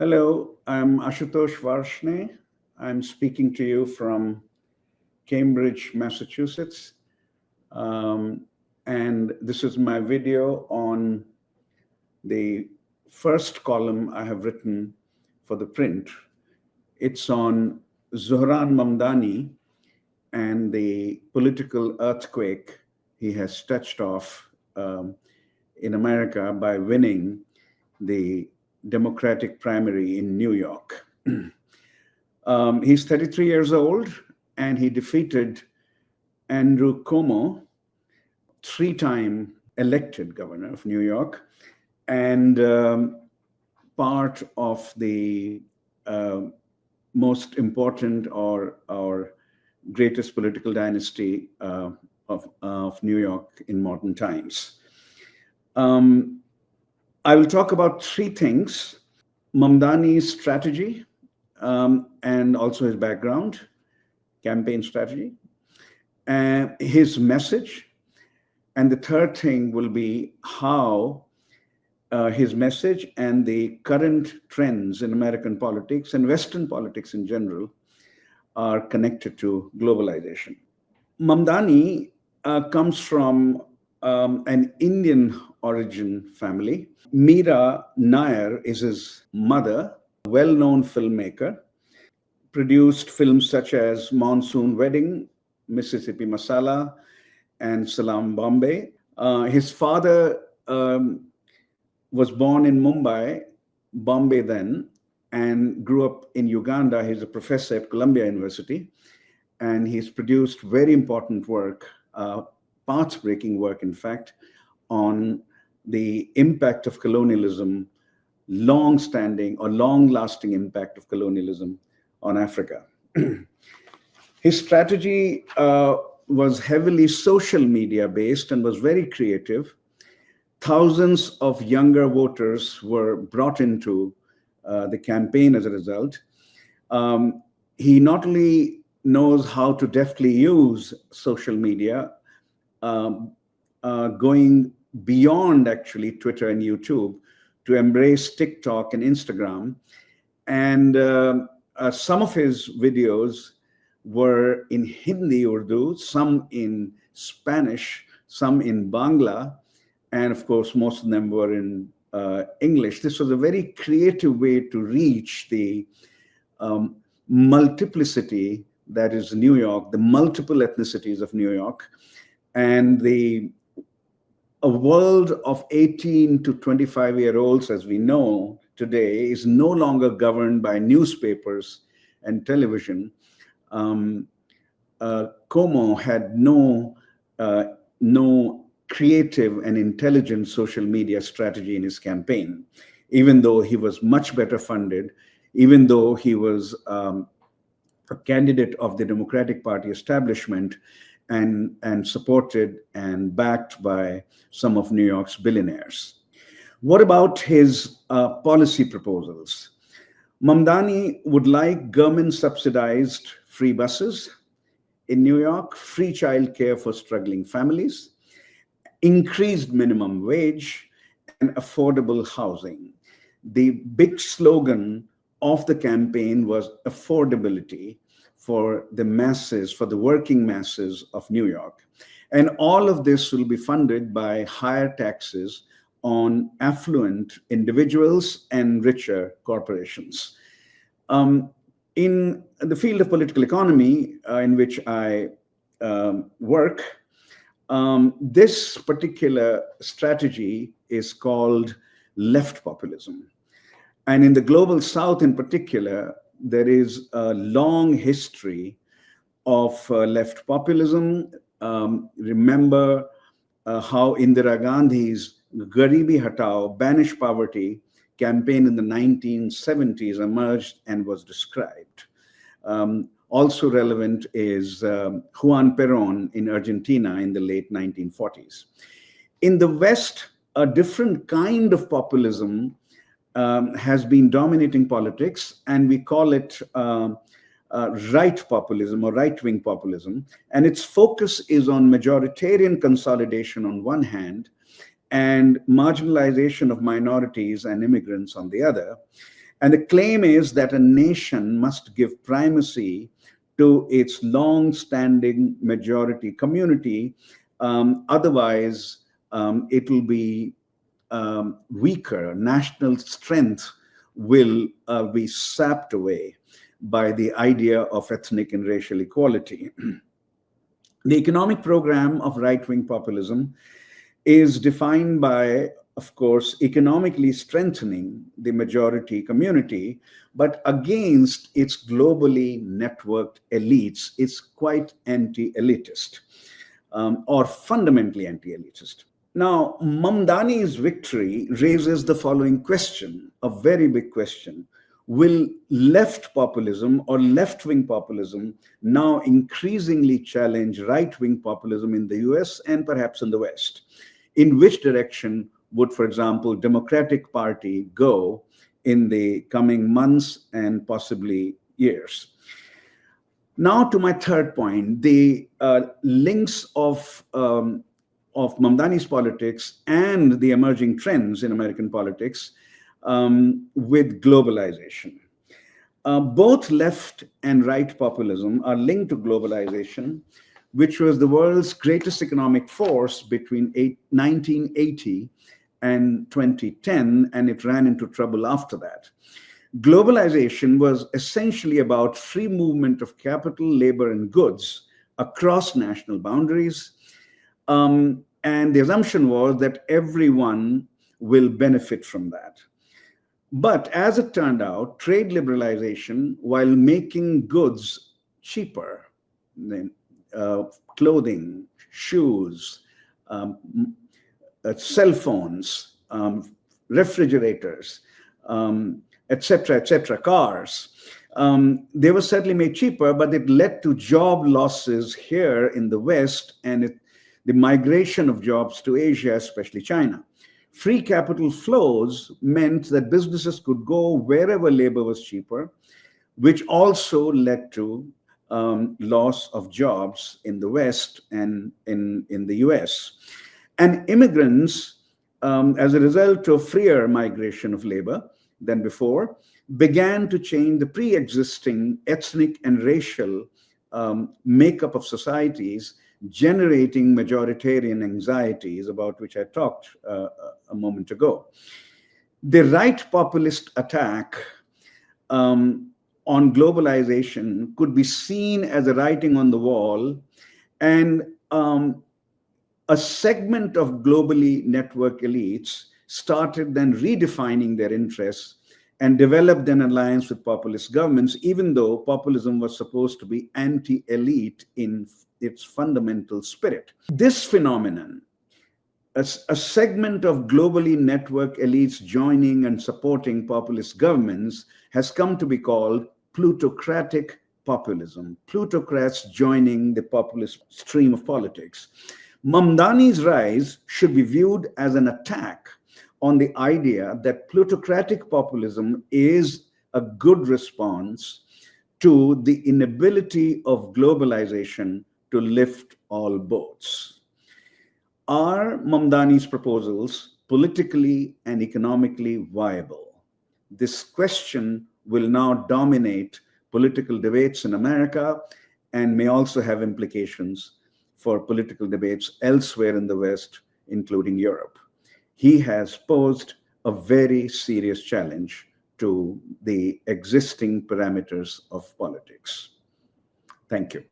Hello, I'm Ashutosh Varshney. I'm speaking to you from Cambridge, Massachusetts. Um, and this is my video on the first column I have written for ThePrint. It's on Zohran Mamdani and the political earthquake he has touched off in America by winning the Democratic primary in New York. He's 33 years old and he defeated Andrew Cuomo, three-time elected governor of New York, and part of the most important or greatest political dynasty of New York in modern times. I will talk about three things: Mamdani's strategy, and also his background, campaign strategy, and his message. And the third thing will be how his message and the current trends in American politics and Western politics in general are connected to globalization. Mamdani comes from an Indian origin family. Meera Nair is his mother, a well-known filmmaker, produced films such as Monsoon Wedding, Mississippi Masala, and Salam Bombay. His father was born in Mumbai, Bombay then, and grew up in Uganda. He's a professor at Columbia University, and he's produced very important work, path-breaking work, in fact, on the impact of colonialism, long-standing or long-lasting impact of colonialism on Africa. His strategy was heavily social media based and was very creative. Thousands of younger voters were brought into the campaign as a result. He not only knows how to deftly use social media, going beyond actually Twitter and YouTube to embrace TikTok and Instagram. And some of his videos were in Hindi, Urdu, some in Spanish, some in Bangla, and of course, most of them were in English. This was a very creative way to reach the multiplicity that is New York, the multiple ethnicities of New York, and a world of 18 to 25-year-olds, as we know today, is no longer governed by newspapers and television. Cuomo had no creative and intelligent social media strategy in his campaign, even though he was much better funded, even though he was a candidate of the Democratic Party establishment and supported and backed by some of New York's billionaires. What about his policy proposals? Mamdani would like government-subsidized free buses in New York, free childcare for struggling families, increased minimum wage, and affordable housing. The big slogan of the campaign was affordability for the masses, for the working masses of New York. And all of this will be funded by higher taxes on affluent individuals and richer corporations. In the field of political economy, in which I work, this particular strategy is called left populism. And in the global South in particular, there is a long history of left populism. Remember how Indira Gandhi's Garibi Hatao, Banish Poverty campaign in the 1970s emerged and was described. Also relevant is Juan Perón in Argentina in the late 1940s. In the West, a different kind of populism has been dominating politics, and we call it right populism or right-wing populism. And its focus is on majoritarian consolidation on one hand and marginalization of minorities and immigrants on the other. And the claim is that a nation must give primacy to its long-standing majority community. Otherwise, it will be weaker. National strength will be sapped away by the idea of ethnic and racial equality. The economic program of right-wing populism is defined by, of course, economically strengthening the majority community, but against its globally networked elites. It's quite anti-elitist, or fundamentally anti-elitist. Now, Mamdani's victory raises the following question, a very big question. Will left populism or left-wing populism now increasingly challenge right-wing populism in the US and perhaps in the West? In which direction would, for example, Democratic Party go in the coming months and possibly years? Now to my third point, the links of Mamdani's politics and the emerging trends in American politics with globalization. Both left and right populism are linked to globalization, which was the world's greatest economic force between 1980 and 2010, and it ran into trouble after that. Globalization was essentially about free movement of capital, labor, and goods across national boundaries. And the assumption was that everyone will benefit from that. But as it turned out, trade liberalization, while making goods cheaper, clothing, shoes, cell phones, refrigerators, etc., cars, they were certainly made cheaper, but it led to job losses here in the West and the migration of jobs to Asia, especially China. Free capital flows meant that businesses could go wherever labor was cheaper, which also led to loss of jobs in the West and in the US. And immigrants, as a result of freer migration of labor than before, began to change the pre-existing ethnic and racial makeup of societies, generating majoritarian anxieties about which I talked a moment ago. The right populist attack on globalization could be seen as a writing on the wall, and a segment of globally networked elites started then redefining their interests and developed an alliance with populist governments, even though populism was supposed to be anti-elite in its fundamental spirit. This phenomenon, a segment of globally networked elites joining and supporting populist governments, has come to be called plutocratic populism, plutocrats joining the populist stream of politics. Mamdani's rise should be viewed as an attack on the idea that plutocratic populism is a good response to the inability of globalization to lift all boats. Are Mamdani's proposals politically and economically viable? This question will now dominate political debates in America and may also have implications for political debates elsewhere in the West, including Europe. He has posed a very serious challenge to the existing parameters of politics. Thank you.